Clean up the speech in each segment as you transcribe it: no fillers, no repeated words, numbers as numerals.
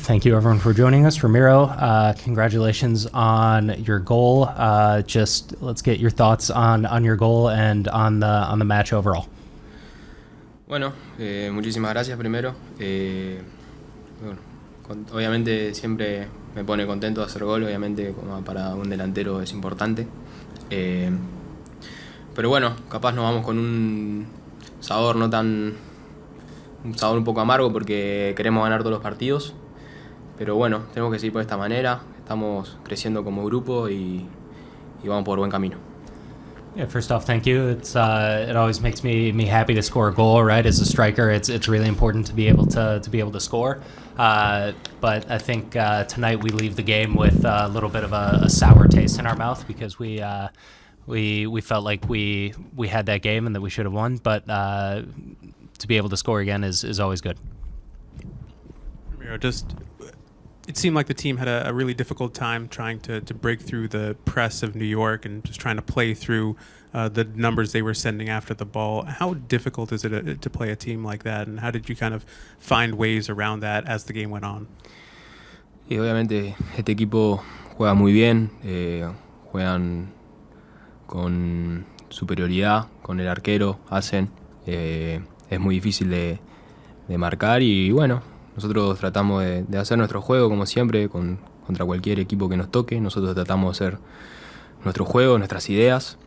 Thank you, everyone, for joining us. Ramiro, congratulations on your goal. Just let's get your thoughts on your goal and on the match overall. Bueno, muchísimas gracias primero. Obviamente siempre me pone contento hacer gol, obviamente como para un delantero es importante. Pero bueno, capaz nos vamos con un sabor un sabor un poco amargo porque queremos ganar todos los partidos. Pero bueno, tenemos que seguir por esta manera, estamos creciendo como grupo y vamos por buen camino. Yeah, first off, thank you. It always makes me happy to score a goal, right? As a striker, it's really important to be able to score. But I think tonight we leave the game with a little bit of a sour taste in our mouth because we felt like we had that game and that we should have won. But to be able to score again is always good. It seemed like the team had a really difficult time trying to break through the press of New York and just trying to play through the numbers they were sending after the ball. How difficult is it to play a team like that, and how did you kind of find ways around that as the game went on? Y obviamente este equipo juega muy bien, juegan con superioridad, con el arquero, es muy difícil de marcar y bueno, nosotros tratamos de hacer nuestro juego como siempre contra cualquier equipo que nos toque. Nosotros tratamos de hacer nuestro juego, nuestras ideas,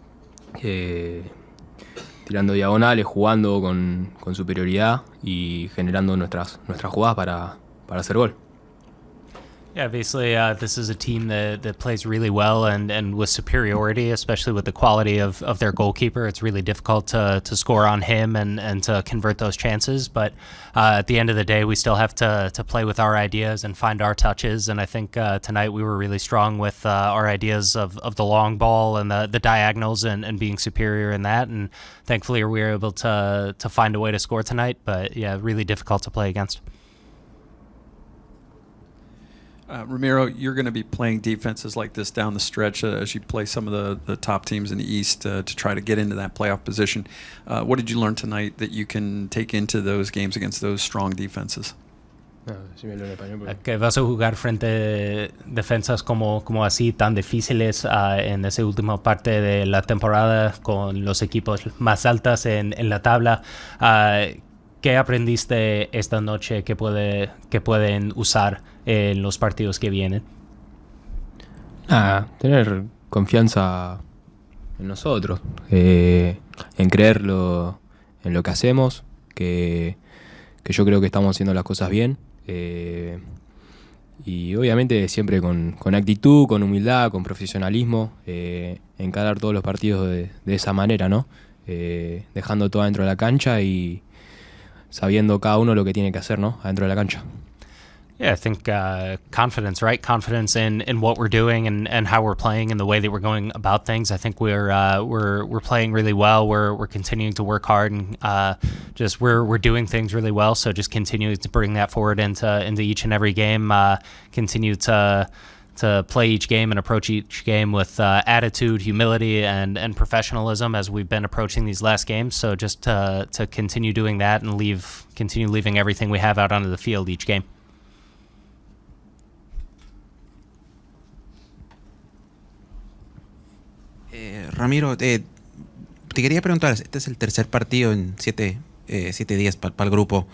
tirando diagonales, jugando con superioridad y generando nuestras jugadas para hacer gol. Yeah, obviously this is a team that plays really well and with superiority, especially with the quality of their goalkeeper. It's really difficult to score on him and to convert those chances. But at the end of the day, we still have to play with our ideas and find our touches. And I think tonight we were really strong with our ideas of the long ball and the diagonals and being superior in that. And thankfully we were able to find a way to score tonight. But yeah, really difficult to play against. Ramiro, you're going to be playing defenses like this down the stretch as you play some of the top teams in the East to try to get into that playoff position. What did you learn tonight that you can take into those games against those strong defenses? Que vas a jugar frente a defensas como así tan difíciles en esa última parte de la temporada con los equipos más altos en la tabla. ¿Qué aprendiste esta noche que pueden usar en los partidos que vienen? Tener confianza en nosotros, en creerlo en lo que hacemos, que yo creo que estamos haciendo las cosas bien. Y obviamente siempre con actitud, con humildad, con profesionalismo, encarar todos los partidos de esa manera, ¿no? Dejando todo adentro de la cancha y sabiendo cada uno lo que tiene que hacer, ¿no? Adentro de la cancha. Yeah, I think confidence, right? Confidence in what we're doing and how we're playing and the way that we're going about things. I think we're playing really well. We're continuing to work hard and just we're doing things really well. So just continue to bring that forward into each and every game. Continue to play each game and approach each game with attitude, humility, and professionalism as we've been approaching these last games. So just to continue doing that and continue leaving everything we have out onto the field each game. Ramiro, te quería preguntar, este es el tercer partido en 7 días para el grupo.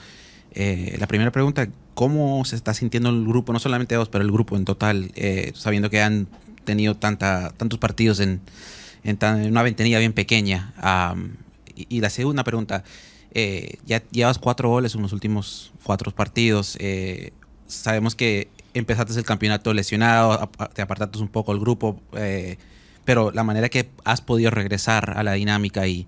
La primera pregunta, ¿cómo se está sintiendo el grupo? No solamente vos, pero el grupo en total, sabiendo que han tenido tantos partidos en una ventanilla bien pequeña. Y la segunda pregunta, ya llevas 4 goles en los últimos 4 partidos. Sabemos que empezaste el campeonato lesionado, te apartaste un poco del grupo, pero la manera que has podido regresar a la dinámica y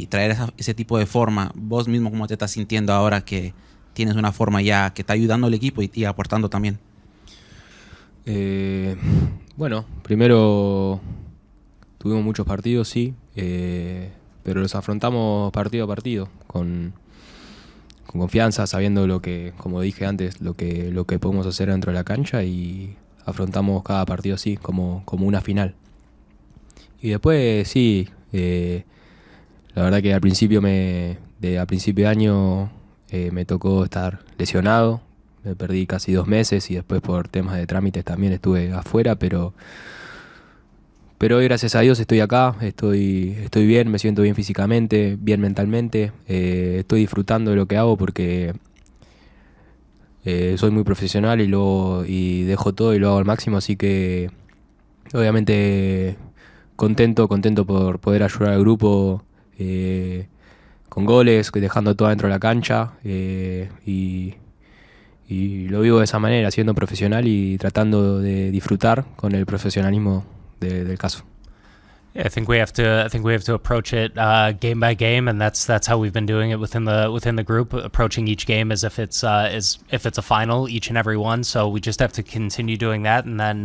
traer ese tipo de forma, vos mismo cómo te estás sintiendo ahora que tienes una forma ya que está ayudando al equipo y aportando también. Bueno, primero tuvimos muchos partidos, sí, pero los afrontamos partido a partido con confianza, sabiendo lo que, como dije antes, lo que podemos hacer dentro de la cancha, y afrontamos cada partido así, como una final. Y después sí, la verdad que al principio de año me tocó estar lesionado, me perdí casi 2 meses y después por temas de trámites también estuve afuera, pero hoy gracias a Dios estoy acá, estoy bien, me siento bien físicamente, bien mentalmente, estoy disfrutando de lo que hago porque soy muy profesional y dejo todo y lo hago al máximo, así que obviamente contento por poder ayudar al grupo con goles, dejando todo dentro de la cancha, y lo vivo de esa manera, siendo profesional y tratando de disfrutar con el profesionalismo del caso. Yeah, I think we have to approach it game by game, and that's how we've been doing it within the group, approaching each game as if it's a final, each and every one. So we just have to continue doing that. And then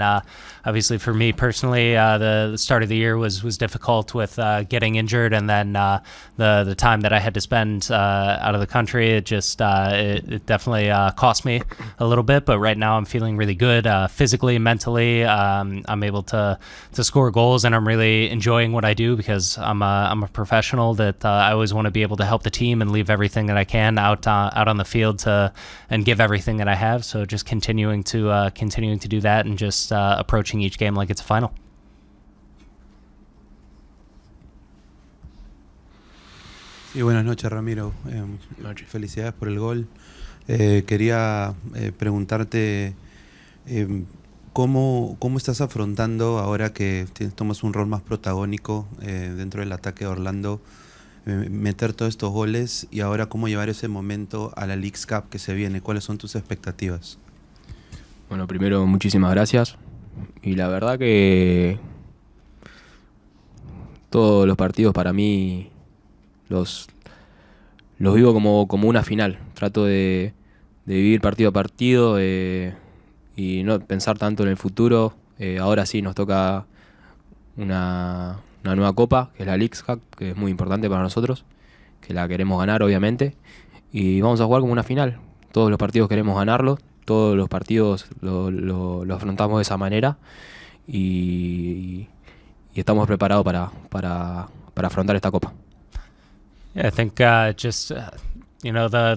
obviously for me personally, the start of the year was difficult with getting injured, and then the time that I had to spend out of the country, it just it definitely cost me a little bit. But right now I'm feeling really good physically, mentally. I'm able to score goals, and I'm really enjoying what I do because I'm a professional that I always want to be able to help the team and leave everything that I can out on the field and give everything that I have. So just continuing to do that and just approaching each game like it's a final. Sí, buenas noches, Ramiro. Felicidades por el gol. Quería preguntarte ¿cómo estás afrontando ahora que tomas un rol más protagónico dentro del ataque de Orlando, meter todos estos goles, y ahora cómo llevar ese momento a la Leagues Cup que se viene? ¿Cuáles son tus expectativas? Bueno, primero muchísimas gracias, y la verdad que todos los partidos para mí los vivo como una final. Trato de vivir partido a partido y no pensar tanto en el futuro. Ahora sí nos toca una nueva copa, que es la Leagues Cup, que es muy importante para nosotros, que la queremos ganar obviamente, y vamos a jugar como una final. Todos los partidos queremos ganarlos, todos los partidos lo afrontamos de esa manera, y estamos preparados para afrontar esta copa. Yeah, I think the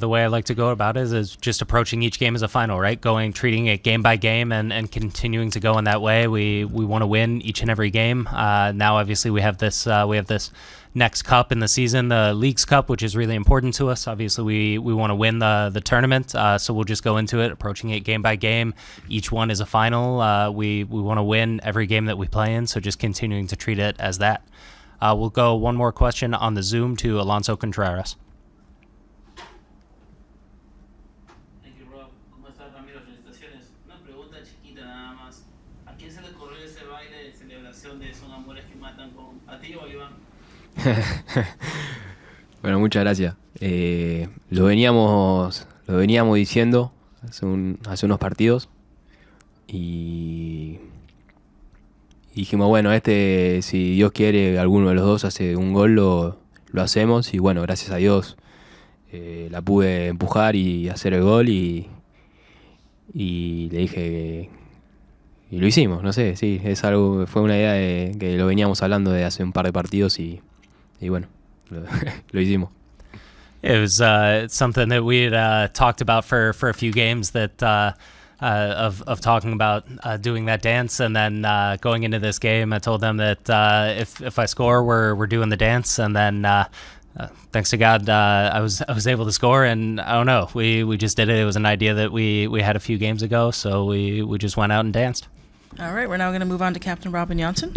way I like to go about it is just approaching each game as a final, right? Treating it game by game and continuing to go in that way. We want to win each and every game. Now, obviously, we have this next cup in the season, the Leagues Cup, which is really important to us. Obviously, we want to win the tournament, so we'll just go into it, approaching it game by game. Each one is a final. We want to win every game that we play in, so just continuing to treat it as that. We'll go one more question on the Zoom to Alonso Contreras. felicitaciones. Una pregunta chiquita nada más. ¿A quién se le ocurrió ese baile de celebración de Son Amores que Matan a ti o a Iván? Bueno, muchas gracias. Lo veníamos diciendo hace unos partidos y dijimos, bueno, si Dios quiere, alguno de los dos hace un gol, lo hacemos y bueno, gracias a Dios la pude empujar y hacer el gol y le dije y lo hicimos, no sé, sí, fue una idea que lo veníamos hablando de hace un par de partidos y bueno, lo hicimos. It was something that we had talked about for a few games that of talking about doing that dance, and then going into this game, I told them that if I score, we're doing the dance, and then thanks to God, I was able to score, and I don't know, we just did it. It was an idea that we had a few games ago, so we just went out and danced. All right, we're now going to move on to Captain Robin Jansson.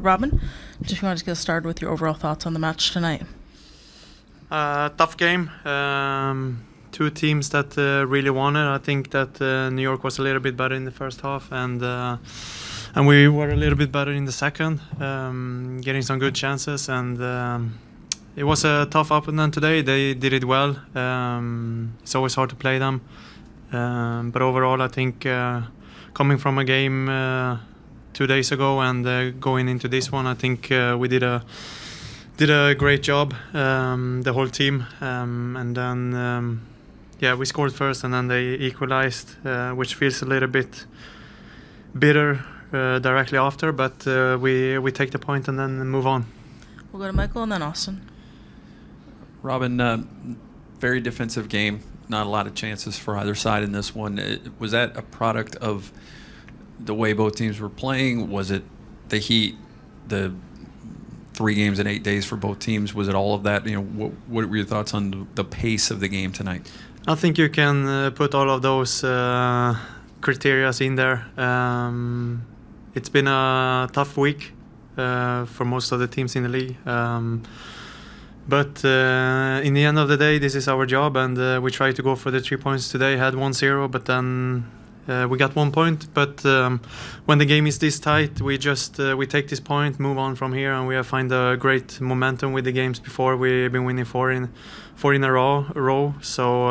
Robin, if you want to get started with your overall thoughts on the match tonight. Tough game. Two teams that really wanted. I think that New York was a little bit better in the first half, and we were a little bit better in the second, getting some good chances. And it was a tough opponent today. They did it well. It's always hard to play them, but overall, I think coming from a game 2 days ago and going into this one, I think we did a great job, the whole team, and then we scored first and then they equalized, which feels a little bit bitter directly after, but we take the point and then move on. We'll go to Michael and then Austin. Robin, very defensive game. Not a lot of chances for either side in this one. Was that a product of the way both teams were playing? Was it the heat, the 3 games in 8 days for both teams? Was it all of that? What were your thoughts on the pace of the game tonight? I think you can put all of those criteria in there. It's been a tough week for most of the teams in the league. But in the end of the day, this is our job, and we tried to go for the 3 points today. Had 1-0, but then we got 1 point. But when the game is this tight, we just we take this point, move on from here, and we have find a great momentum with the games before. We've been winning four in a row. So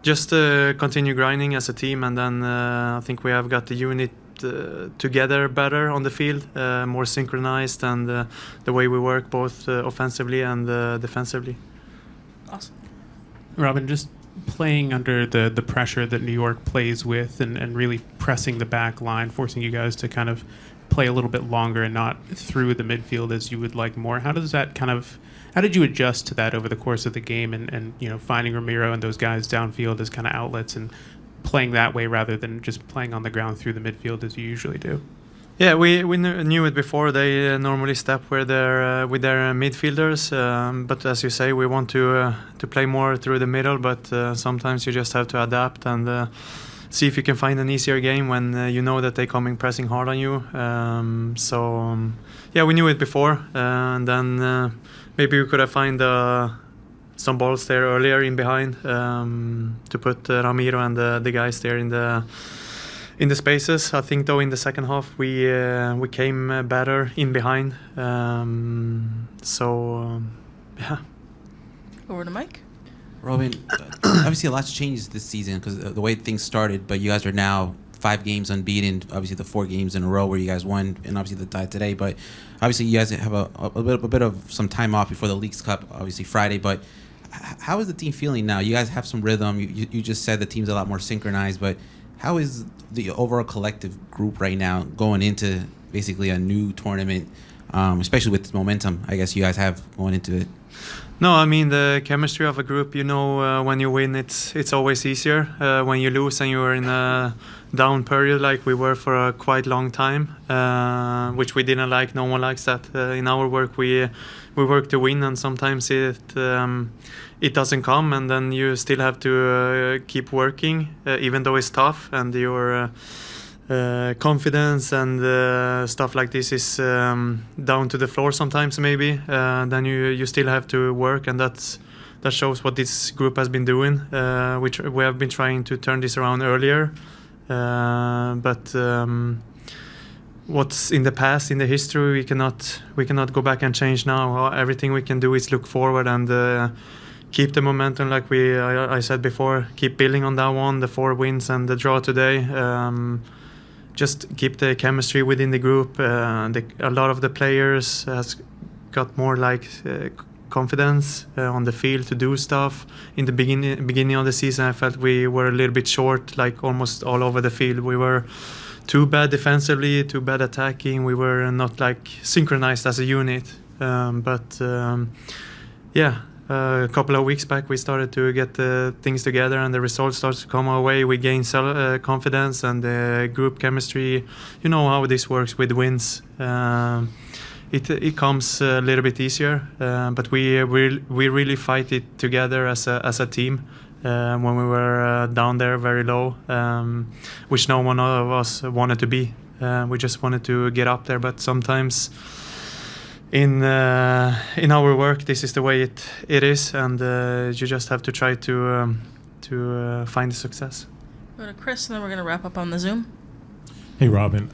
just continue grinding as a team, and then I think we have got the unit together better on the field, more synchronized, and the way we work both offensively and defensively. Awesome. Robin, just playing under the pressure that New York plays with and really pressing the back line, forcing you guys to kind of play a little bit longer and not through the midfield as you would like more. How did you adjust to that over the course of the game and finding Ramiro and those guys downfield as kind of outlets and playing that way rather than just playing on the ground through the midfield as you usually do? Yeah, we knew it before. They normally step with their midfielders, but as you say, we want to play more through the middle. But sometimes you just have to adapt and see if you can find an easier game when you know that they're coming pressing hard on you. We knew it before, and then maybe we could have find some balls there earlier in behind to put Ramiro and the guys there in the spaces. I think though in the second half we came better in behind. Over to Mike. Robin, obviously a lot's changed this season because the way things started, but you guys are now 5 games unbeaten, obviously the 4 games in a row where you guys won, and obviously the tie today, but obviously you guys have a bit of some time off before the Leagues Cup, obviously Friday, but how is the team feeling now? You guys have some rhythm. You just said the team's a lot more synchronized, but how is the overall collective group right now going into basically a new tournament, especially with the momentum I guess you guys have going into it? No, I mean the chemistry of a group. When you win, it's always easier. When you lose and you're in a down period like we were for a quite long time, which we didn't like. No one likes that. In our work, we work to win, and sometimes it doesn't come, and then you still have to keep working, even though it's tough, and your confidence and stuff like this is down to the floor sometimes maybe. Then you still have to work, and that's that shows what this group has been doing. Which we have been trying to turn this around earlier, but what's in the past, in the history, we cannot go back and change now. Everything we can do is look forward and keep the momentum, like I said before. Keep building on that one, the 4 wins and the draw today. Just keep the chemistry within the group. A lot of the players has got more confidence on the field to do stuff. In the beginning of the season, I felt we were a little bit short, like almost all over the field. We were too bad defensively, too bad attacking. We were not synchronized as a unit. A couple of weeks back, we started to get things together, and the results started to come our way. We gained confidence and group chemistry. You know how this works with wins. It comes a little bit easier, but we really fight it together as a team. When we were down there very low, which no one of us wanted to be. We just wanted to get up there, but sometimes in our work, this is the way it is, and you just have to try to find the success. Go to Chris, and then we're going to wrap up on the Zoom. Hey, Robin.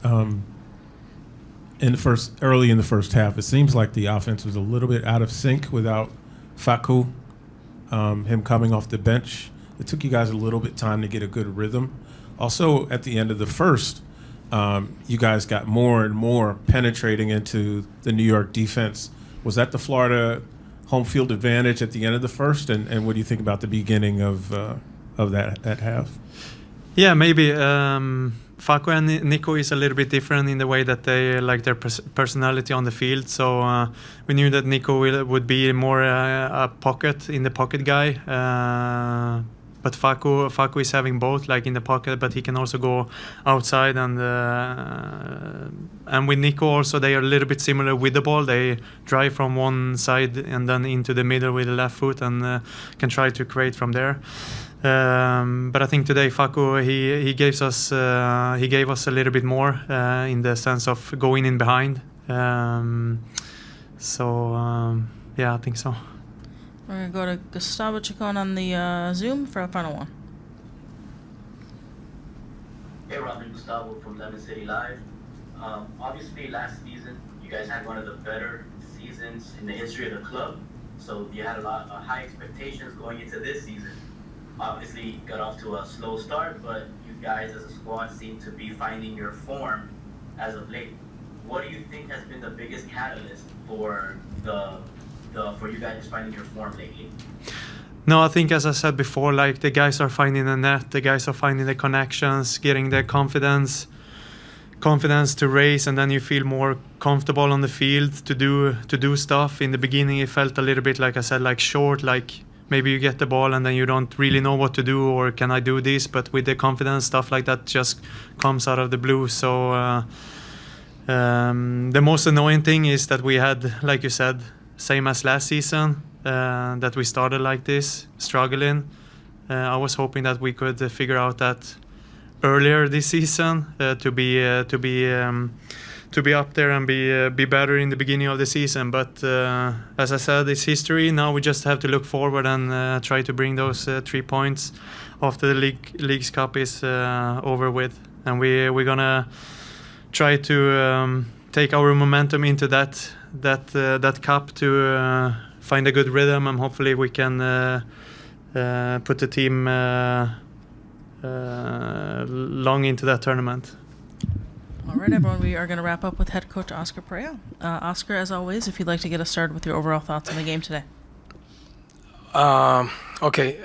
Early in the first half, it seems like the offense was a little bit out of sync without Facu. Him coming off the bench. It took you guys a little bit time to get a good rhythm. Also, at the end of the first, you guys got more and more penetrating into the New York defense. Was that the Florida home field advantage at the end of the first? And what do you think about the beginning of that half? Yeah, maybe. Facu and Nico is a little bit different in the way that they like their personality on the field. So we knew that Nico would be more a in the pocket guy. But Facu is having both, like in the pocket, but he can also go outside. And with Nico also, they are a little bit similar with the ball. They drive from one side and then into the middle with the left foot and can try to create from there. But I think today Facu he gave us a little bit more in the sense of going in behind. Yeah, I think so. We're going to go to Gustavo Chacon on the Zoom for a final one. Hey, Robin, Gustavo from Lemon City Live. Obviously, last season, you guys had one of the better seasons in the history of the club. So you had a lot of high expectations going into this season. Obviously, got off to a slow start, but you guys as a squad seem to be finding your form as of late. What do you think has been the biggest catalyst for you guys finding your form lately? No, I think, as I said before, like the guys are finding the net, the guys are finding the connections, getting their confidence to race, and then you feel more comfortable on the field to do stuff. In the beginning, it felt a little bit, like I said, like short, like maybe you get the ball and then you don't really know what to do, or can I do this? But with the confidence, stuff like that just comes out of the blue. So the most annoying thing is that we had, like you said, same as last season, that we started like this, struggling. I was hoping that we could figure out that earlier this season, to be up there and be better in the beginning of the season. But as I said, it's history. Now we just have to look forward and try to bring those 3 points after the League's Cup is over with, and we're gonna try to take our momentum into that cup to find a good rhythm, and hopefully we can put the team long into that tournament. All right, everyone, we are going to wrap up with head coach Oscar Pareja. Oscar, as always, if you'd like to get us started with your overall thoughts on the game today. Okay.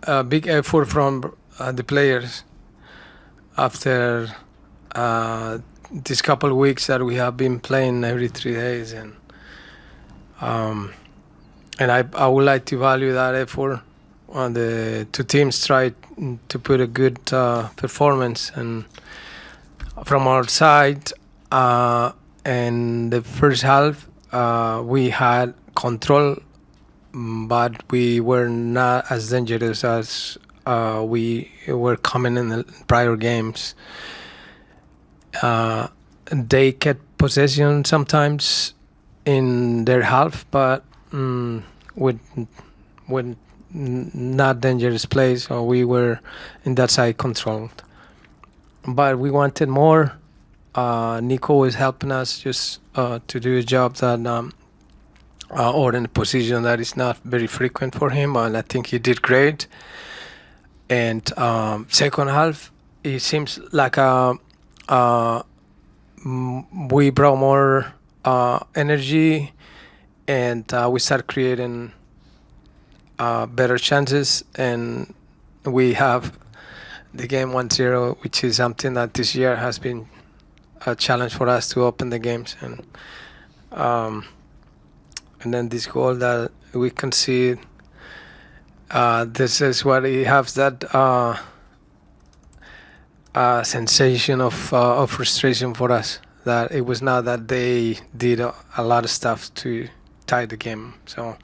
A big effort from the players after these couple of weeks that we have been playing every 3 days, and I would like to value that effort. The two teams tried to put a good performance, and from our side, in the first half, we had control, but we were not as dangerous as we were coming in the prior games. They kept possession sometimes in their half, but not dangerous plays, so we were in that side controlled. But we wanted more. Nico was helping us just to do a job that or in a position that is not very frequent for him, and I think he did great. And second half, it seems like we brought more energy, and we started creating better chances, and we have the game 1-0, which is something that this year has been a challenge for us to open the games. And then this goal that we concede, this is what he has that sensation of frustration for us, that it was not that they did a lot of stuff to tie the game. So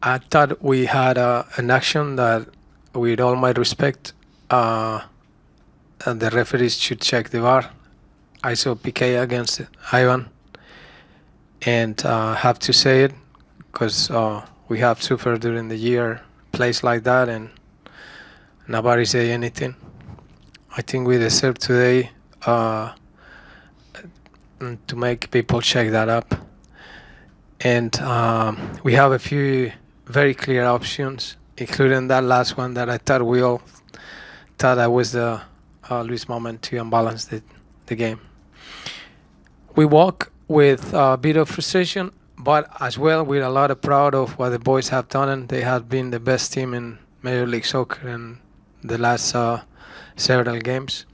I thought we had an action that, with all my respect, and the referees should check the VAR. I saw PK against Ivan, and have to say it, because we have suffered during the year plays like that, and nobody say anything. I think we deserve today to make people check that up. And we have a few very clear options, including that last one that I thought we all thought that was the Luis moment to unbalance the game. We walk with a bit of frustration, but as well with a lot of proud of what the boys have done, and they have been the best team in Major League Soccer in the last several games.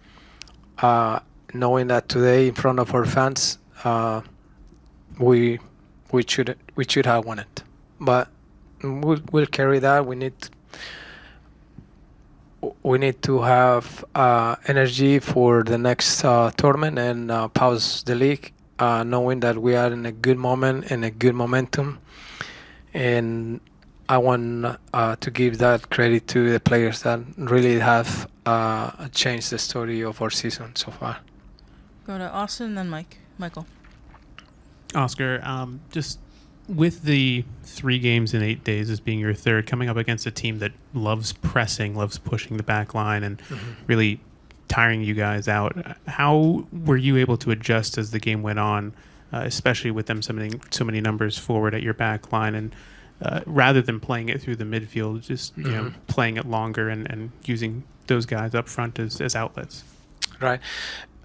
Knowing that today in front of our fans, we should have won it, but we'll carry that. We need to have energy for the next tournament and pause the league, knowing that we are in a good moment and a good momentum. And I want to give that credit to the players that really have changed the story of our season so far. Go to Austin, then Michael. Oscar, just with the 3 games in 8 days as being your third, coming up against a team that loves pressing, loves pushing the back line, and really tiring you guys out, how were you able to adjust as the game went on, especially with them sending so many numbers forward at your back line, and rather than playing it through the midfield, just you know, playing it longer and using those guys up front as outlets? Right.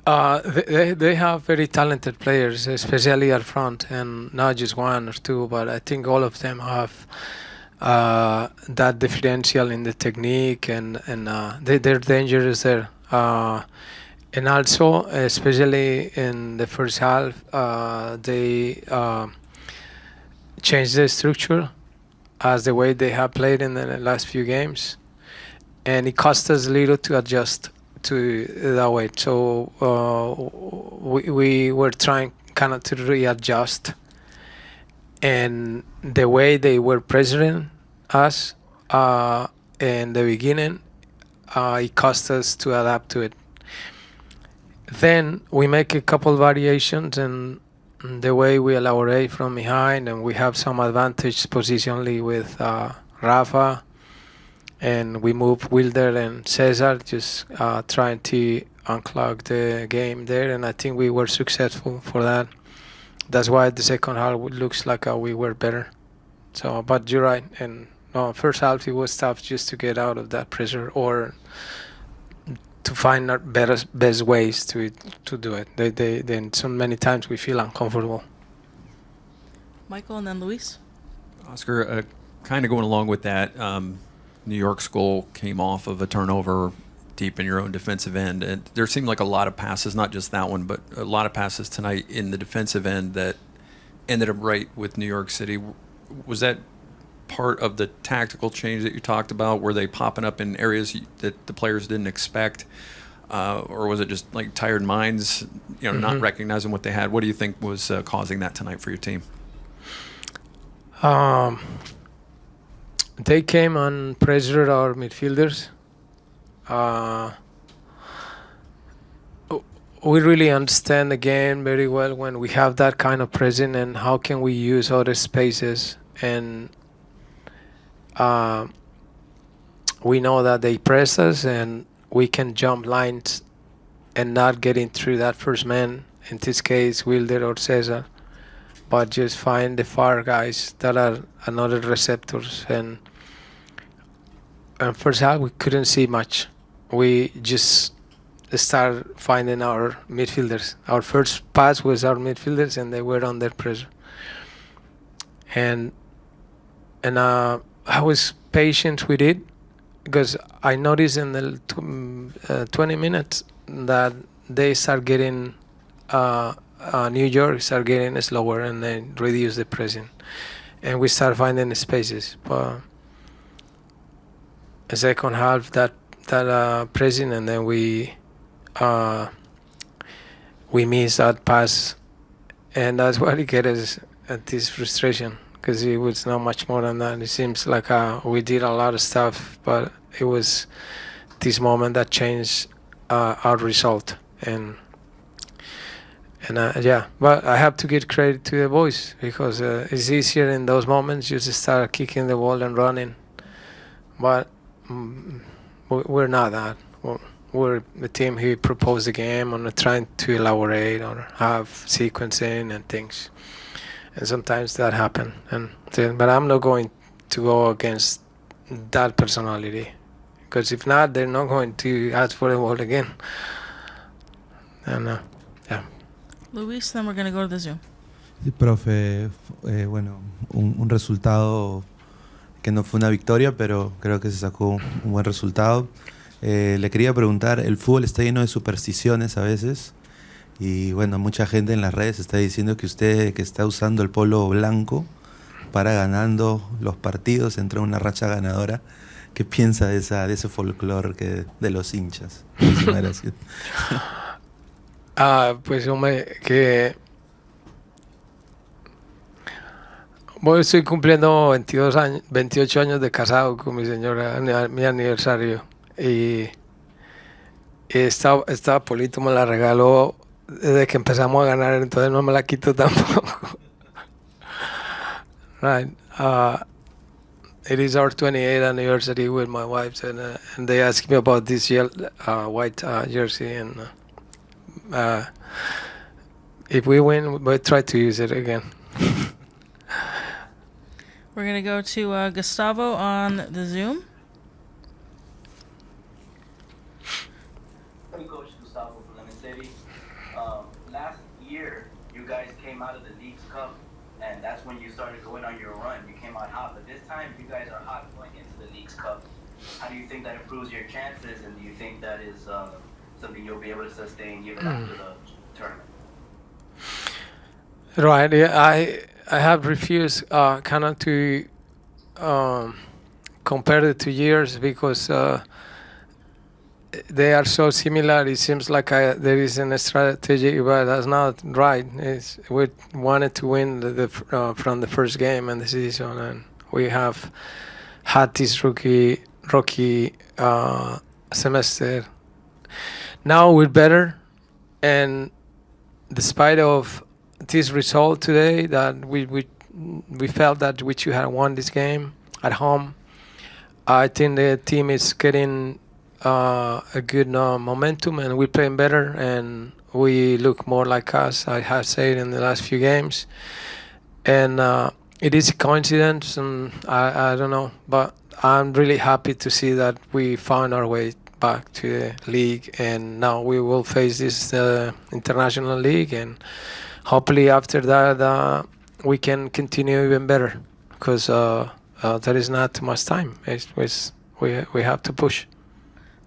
They have very talented players, especially up front, and not just one or two, but I think all of them have that differential in the technique, and they're dangerous there. And also, especially in the first half, they changed the structure as the way they have played in the last few games, and it cost us a little to adjust to that way. So we were trying kind of to readjust, and the way they were pressuring us in the beginning, it cost us to adapt to it. Then we make a couple variations in the way we elaborate from behind, and we have some advantage positionally with Rafa, and we move Wilder and Cesar, just trying to unclog the game there, and I think we were successful for that. That's why the second half looks like we were better. So, but you're right, and first half it was tough just to get out of that pressure, or to find our best ways to do it. Then so many times we feel uncomfortable. Michael, and then Luis. Oscar, kind of going along with that, New York's goal came off of a turnover deep in your own defensive end, and there seemed like a lot of passes, not just that one, but a lot of passes tonight in the defensive end that ended up right with New York City. Was that part of the tactical change that you talked about? Were they popping up in areas that the players didn't expect, or was it just like tired minds, not recognizing what they had? What do you think was causing that tonight for your team? They came and pressured our midfielders. we really understand the game very well when we have that kind of presence, and how can we use other spaces. And we know that they press us and we can jump lines and not getting through that first man, in this case Wilder or Cesar, but just find the far guys that are another receptors. And first half we couldn't see much. We just start finding our midfielders. Our first pass was our midfielders, and they were under pressure. And I was patient with it, because I noticed in the 20 minutes that they start getting New York start getting slower, and then reduce the pressing, and we start finding spaces. But the second half, that pressing, and then we miss that pass, and that's what it gets us at this frustration, because it was not much more than that. It seems like we did a lot of stuff, but it was this moment that changed our result. And yeah, but I have to give credit to the boys, because it's easier in those moments. You just start kicking the ball and running, but we're not that. We're the team who proposed the game and trying to elaborate or have sequencing and things, and sometimes that happen. But I'm not going to go against that personality, because if not, they're not going to ask for the ball again. And yeah. Luis, then we're going to go to the Zoom. Sí, profe, bueno, un resultado que no fue una victoria, pero creo que se sacó un buen resultado. Le quería preguntar, el fútbol está lleno de supersticiones a veces, y bueno, mucha gente en las redes está diciendo que usted, que está usando el polo blanco para ganando los partidos, entró en una racha ganadora. ¿Qué piensa de ese folclore de los hinchas? Muchas gracias. Pues hombre, que bueno, estoy cumpliendo 28 años de casado con mi señora, mi aniversario, y esta polito me la regaló desde que empezamos a ganar, entonces no me la quito tampoco. Right. It is our 28th anniversary with my wife, and they asked me about this white jersey, and if we win, we'll try to use it again. We're going to go to Gustavo on the Zoom. Hey, Coach Gustavo from Lemon City. Last year, you guys came out of the League's Cup, and that's when you started going on your run. You came out hot, but this time you guys are hot going into the League's Cup. How do you think that improves your chances, and do you think that is something you'll be able to sustain even after the tournament? Right. Yeah, I have refused kind of to compare the 2 years, because they are so similar. It seems like there is a strategy, but that's not right. We wanted to win from the first game in the season, and we have had this rocky semester. Now we're better, and despite of this result today, that we felt that we should have won this game at home. I think the team is getting a good momentum, and we're playing better, and we look more like us, I have said in the last few games. And it is a coincidence, and I don't know, but I'm really happy to see that we found our way back to the league, and now we will face this international league, and hopefully after that we can continue even better, because there is not too much time. We have to push.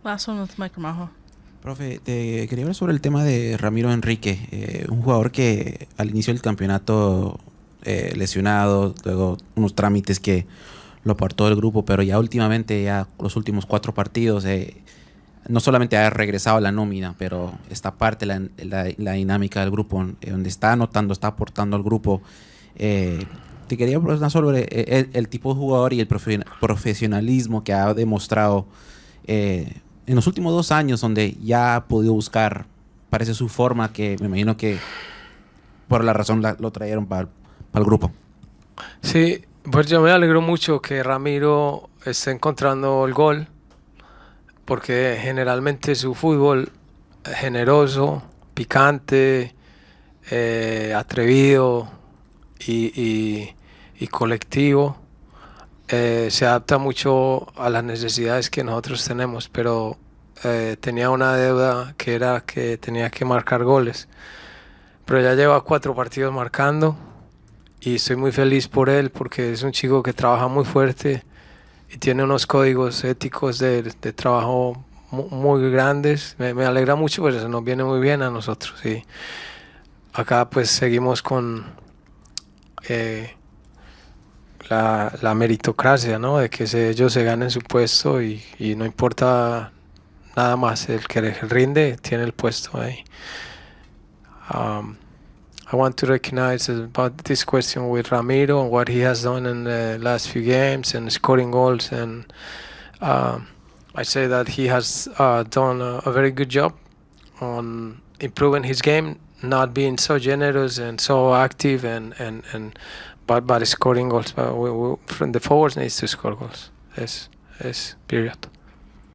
Last one with Mike Ramajo. Profe, te quería hablar sobre el tema de Ramiro Enrique, un jugador que al inicio del campeonato lesionado, luego unos trámites que lo apartó del grupo, pero ya últimamente, ya los últimos 4 partidos, no solamente ha regresado a la nómina, pero está parte de la dinámica del grupo, donde está anotando, está aportando al grupo. Te quería preguntar sobre el tipo de jugador y el profesionalismo que ha demostrado en los últimos 2 años, donde ya ha podido buscar parece su forma, que me imagino que por la razón lo trajeron para el grupo? Sí, pues yo me alegro mucho que Ramiro esté encontrando el gol, porque generalmente su fútbol generoso, picante, atrevido y colectivo se adapta mucho a las necesidades que nosotros tenemos, pero tenía una deuda que era que tenía que marcar goles, pero ya lleva 4 partidos marcando y estoy muy feliz por él porque es un chico que trabaja muy fuerte y tiene unos códigos éticos de trabajo muy grandes. Me alegra mucho, pues eso nos viene muy bien a nosotros. Y acá pues seguimos con la meritocracia, ¿no? De que ellos se ganen su puesto y no importa nada más, el que rinde tiene el puesto ahí. I want to recognize about this question with Ramiro and what he has done in the last few games and scoring goals, and I say that he has done a very good job on improving his game, not being so generous and so active but scoring goals. But from the forwards needs to score goals. Yes, period.